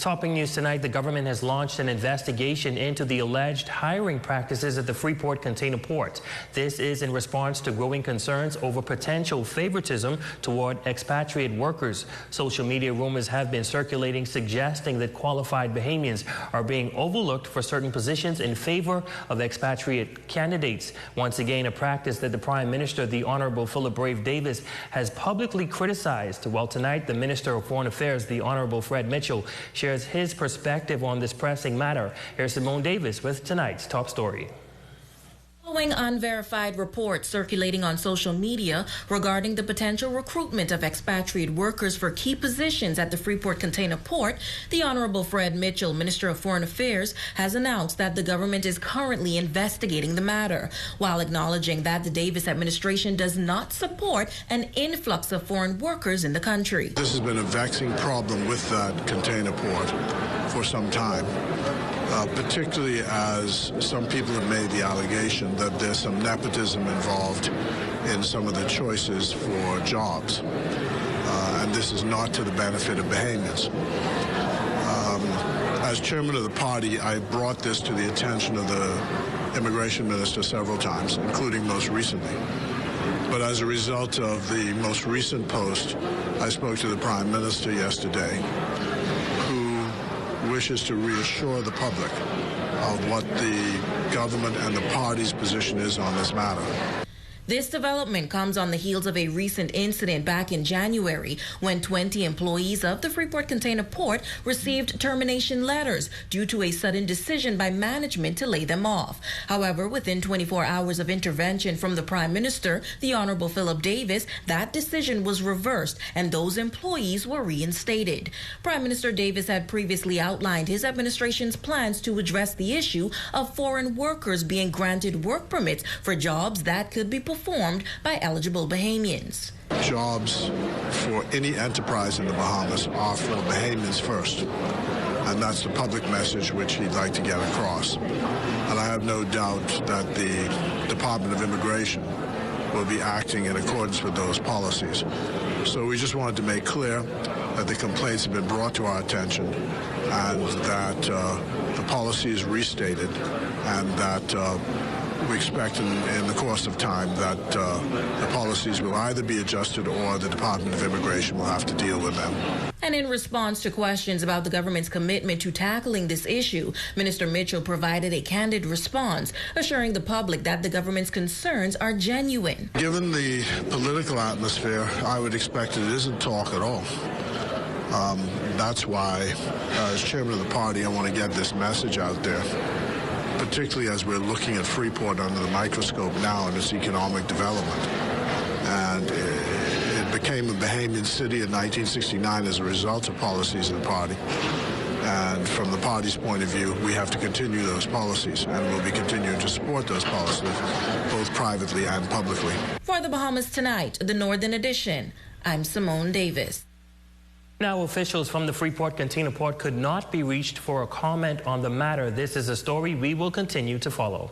Topping news tonight, the government has launched an investigation into the alleged hiring practices at the Freeport Container Port. This is in response to growing concerns over potential favoritism toward expatriate workers. Social media rumors have been circulating suggesting that qualified Bahamians are being overlooked for certain positions in favor of expatriate candidates. Once again, a practice that the Prime Minister, the Honorable Philip Davis, has publicly criticized. Well, tonight, the Minister of Foreign Affairs, the Honorable Fred Mitchell, shares his perspective on this pressing matter. Here's Simone Davis with tonight's top story. Following unverified reports circulating on social media regarding the potential recruitment of expatriate workers for key positions at the Freeport Container Port, the Honorable Fred Mitchell, Minister of Foreign Affairs, has announced that the government is currently investigating the matter, while acknowledging that the Davis administration does not support an influx of foreign workers in the country. This has been a vexing problem with that container port for some time. Particularly as some people have made the allegation that there's some nepotism involved in some of the choices for jobs. And this is not to the benefit of Bahamians. As chairman of the party, I brought this to the attention of the immigration minister several times, including most recently. But as a result of the most recent post, I spoke to the Prime Minister yesterday, wishes to reassure the public of what the government and the party's position is on this matter. This development comes on the heels of a recent incident back in January when 20 employees of the Freeport Container Port received termination letters due to a sudden decision by management to lay them off. However, within 24 hours of intervention from the Prime Minister, the Honorable Philip Davis, that decision was reversed and those employees were reinstated. Prime Minister Davis had previously outlined his administration's plans to address the issue of foreign workers being granted work permits for jobs that could be performed by eligible Bahamians. Jobs for any enterprise in the Bahamas are for Bahamians first, and that's the public message which he'd like to get across. And I have no doubt that the Department of Immigration will be acting in accordance with those policies. So we just wanted to make clear that the complaints have been brought to our attention and that the policy is restated and that we expect in the course of time that the policies will either be adjusted or the Department of Immigration will have to deal with them. And in response to questions about the government's commitment to tackling this issue, Minister Mitchell provided a candid response, assuring the public that the government's concerns are genuine. Given the political atmosphere, I would expect it isn't talk at all. That's why, as chairman of the party, I want to get this message out there, particularly as we're looking at Freeport under the microscope now in its economic development. And it became a Bahamian city in 1969 as a result of policies of the party. And from the party's point of view, we have to continue those policies, and we'll be continuing to support those policies, both privately and publicly. For the Bahamas Tonight, the Northern Edition, I'm Simone Davis. Now, officials from the Freeport Container Port could not be reached for a comment on the matter. This is a story we will continue to follow.